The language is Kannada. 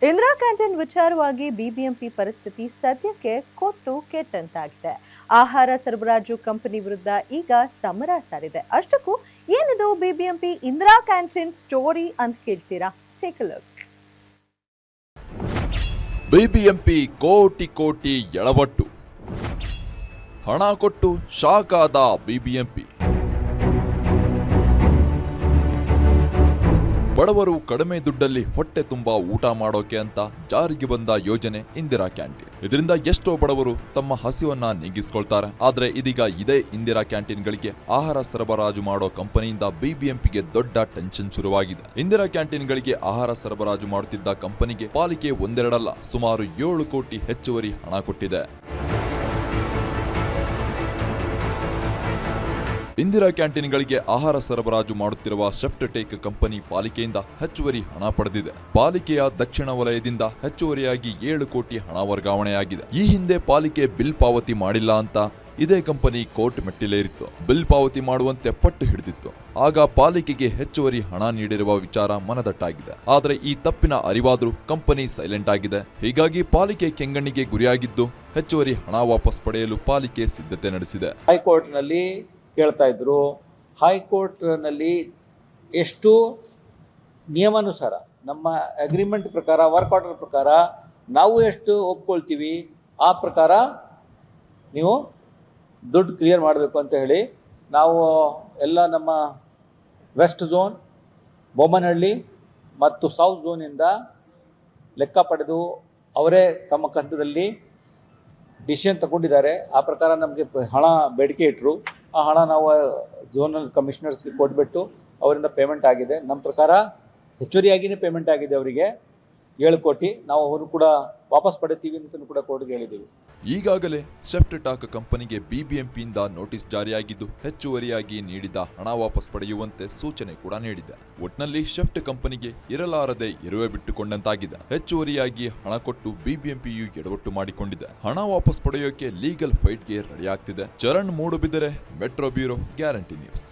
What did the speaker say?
ಇಂದಿರಾ ಕ್ಯಾಂಟೀನ್ ವಿಚಾರವಾಗಿ ಬಿಬಿಎಂಪಿ ಪರಿಸ್ಥಿತಿ ಸದ್ಯಕ್ಕೆ ಕೊಟ್ಟು ಕೆಟ್ಟಂತಾಗಿದೆ. ಆಹಾರ ಸರಬರಾಜು ಕಂಪನಿ ವಿರುದ್ಧ ಈಗ ಸಮರ ಸಾರಿದೆ. ಅಷ್ಟಕ್ಕೂ ಏನಿದು ಬಿಬಿಎಂಪಿ ಇಂದಿರಾ ಕ್ಯಾಂಟೀನ್ ಸ್ಟೋರಿ ಅಂತ ಕೇಳ್ತೀರಾ? Take a look. ಬಿಬಿಎಂಪಿ ಕೋಟಿ ಕೋಟಿ ಎಳವಟ್ಟು, ಹಣ ಕೊಟ್ಟು ಶಾಕ್ ಆದ ಬಿಬಿಎಂಪಿ. ಬಡವರು ಕಡಿಮೆ ದುಡ್ಡಲ್ಲಿ ಹೊಟ್ಟೆ ತುಂಬಾ ಊಟ ಮಾಡೋಕೆ ಅಂತ ಜಾರಿಗೆ ಬಂದ ಯೋಜನೆ ಇಂದಿರಾ ಕ್ಯಾಂಟೀನ್. ಇದರಿಂದ ಎಷ್ಟೋ ಬಡವರು ತಮ್ಮ ಹಸಿವನ್ನ ನೀಗಿಸ್ಕೊಳ್ತಾರೆ. ಆದ್ರೆ ಇದೀಗ ಇದೇ ಇಂದಿರಾ ಕ್ಯಾಂಟೀನ್ಗಳಿಗೆ ಆಹಾರ ಸರಬರಾಜು ಮಾಡೋ ಕಂಪನಿಯಿಂದ ಬಿಬಿಎಂಪಿಗೆ ದೊಡ್ಡ ಟೆನ್ಷನ್ ಶುರುವಾಗಿದೆ. ಇಂದಿರಾ ಕ್ಯಾಂಟೀನ್ಗಳಿಗೆ ಆಹಾರ ಸರಬರಾಜು ಮಾಡುತ್ತಿದ್ದ ಕಂಪನಿಗೆ ಪಾಲಿಕೆ ಒಂದೆರಡಲ್ಲ ಸುಮಾರು 7 ಕೋಟಿ ಹೆಚ್ಚುವರಿ ಹಣ ಕೊಟ್ಟಿದೆ. ಇಂದಿರಾ ಕ್ಯಾಂಟೀನ್ಗಳಿಗೆ ಆಹಾರ ಸರಬರಾಜು ಮಾಡುತ್ತಿರುವ ಶೆಫ್ಟ್ ಟೇಕ್ ಕಂಪನಿ ಪಾಲಿಕೆಯಿಂದ ಹೆಚ್ಚುವರಿ ಹಣ ಪಡೆದಿದೆ. ಪಾಲಿಕೆಯ ದಕ್ಷಿಣ ವಲಯದಿಂದ ಹೆಚ್ಚುವರಿಯಾಗಿ 7 ಕೋಟಿ ಹಣ ವರ್ಗಾವಣೆಯಾಗಿದೆ. ಈ ಹಿಂದೆ ಪಾಲಿಕೆ ಬಿಲ್ ಪಾವತಿ ಮಾಡಿಲ್ಲ ಅಂತ ಇದೇ ಕಂಪನಿ ಕೋರ್ಟ್ ಮೆಟ್ಟಿಲೇರಿತ್ತು. ಬಿಲ್ ಪಾವತಿ ಮಾಡುವಂತೆ ಪಟ್ಟು ಹಿಡಿದಿತ್ತು. ಆಗ ಪಾಲಿಕೆಗೆ ಹೆಚ್ಚುವರಿ ಹಣ ನೀಡಿರುವ ವಿಚಾರ ಮನದಟ್ಟಾಗಿದೆ. ಆದರೆ ಈ ತಪ್ಪಿನ ಅರಿವಾದ್ರೂ ಕಂಪನಿ ಸೈಲೆಂಟ್ ಆಗಿದೆ. ಹೀಗಾಗಿ ಪಾಲಿಕೆ ಕೆಂಗಣ್ಣಿಗೆ ಗುರಿಯಾಗಿದ್ದು ಹೆಚ್ಚುವರಿ ಹಣ ವಾಪಸ್ ಪಡೆಯಲು ಪಾಲಿಕೆ ಸಿದ್ಧತೆ ನಡೆಸಿದೆ. ಹೈಕೋರ್ಟ್ನಲ್ಲಿ ಕೇಳ್ತಾ ಇದ್ರು. ಹೈಕೋರ್ಟ್ನಲ್ಲಿ ಎಷ್ಟು ನಿಯಮಾನುಸಾರ ನಮ್ಮ ಅಗ್ರಿಮೆಂಟ್ ಪ್ರಕಾರ, ವರ್ಕ್ ಆರ್ಡರ್ ಪ್ರಕಾರ ನಾವು ಎಷ್ಟು ಒಪ್ಕೊಳ್ತೀವಿ ಆ ಪ್ರಕಾರ ನೀವು ದುಡ್ಡು ಕ್ಲಿಯರ್ ಮಾಡಬೇಕು ಅಂತ ಹೇಳಿ ನಾವು ಎಲ್ಲ ನಮ್ಮ ವೆಸ್ಟ್ ಝೋನ್, ಬೊಮ್ಮನಹಳ್ಳಿ ಮತ್ತು ಸೌತ್ ಝೋನಿಂದ ಲೆಕ್ಕ ಪಡೆದು ಅವರೇ ತಮ್ಮ ಕಂತದಲ್ಲಿ ಡಿಸಿಷನ್ ತಗೊಂಡಿದ್ದಾರೆ. ಆ ಪ್ರಕಾರ ನಮಗೆ ಹಣ ಬೇಡಿಕೆ ಇಟ್ಟರು. ಆ ಹಣ ನಾವು ಝೋನಲ್ ಕಮಿಷನರ್ಸ್ಗೆ ಕೊಟ್ಬಿಟ್ಟು ಅವರಿಂದ ಪೇಮೆಂಟ್ ಆಗಿದೆ. ನಮ್ಮ ಪ್ರಕಾರ ಹೆಚ್ಚುವರಿಯಾಗಿಯೇ ಪೇಮೆಂಟ್ ಆಗಿದೆ. ಅವರಿಗೆ 7 ಕೋಟಿ ನಾವು ಅವರು ಕೂಡ ವಾಪಸ್ ಪಡಿತೀವಿ ಅಂತ ಕೂಡ ಕೋರ್ಟ್ಗೆ ಹೇಳಿದ್ದೀವಿ. ಈಗಾಗಲೇ ಶೆಫ್ಟ್ ಟಾಕ್ ಕಂಪನಿಗೆ ಬಿಬಿಎಂಪಿಯಿಂದ ನೋಟಿಸ್ ಜಾರಿಯಾಗಿದ್ದು ಹೆಚ್ಚುವರಿಯಾಗಿ ನೀಡಿದ ಹಣ ವಾಪಸ್ ಪಡೆಯುವಂತೆ ಸೂಚನೆ ಕೂಡ ನೀಡಿದೆ. ಒಟ್ನಲ್ಲಿ ಶೆಫ್ಟ್ ಕಂಪನಿಗೆ ಇರಲಾರದೆ ಇರುವೆ ಬಿಟ್ಟುಕೊಂಡಂತಾಗಿದೆ. ಹೆಚ್ಚುವರಿಯಾಗಿ ಹಣ ಕೊಟ್ಟು ಬಿಬಿಎಂಪಿಯು ಎಡವಟ್ಟು ಮಾಡಿಕೊಂಡಿದೆ. ಹಣ ವಾಪಸ್ ಪಡೆಯೋಕೆ ಲೀಗಲ್ ಫೈಟ್ಗೆ ರೆಡಿ ಆಗ್ತಿದೆ. Charan Moodbidri, metro bureau, guarantee news.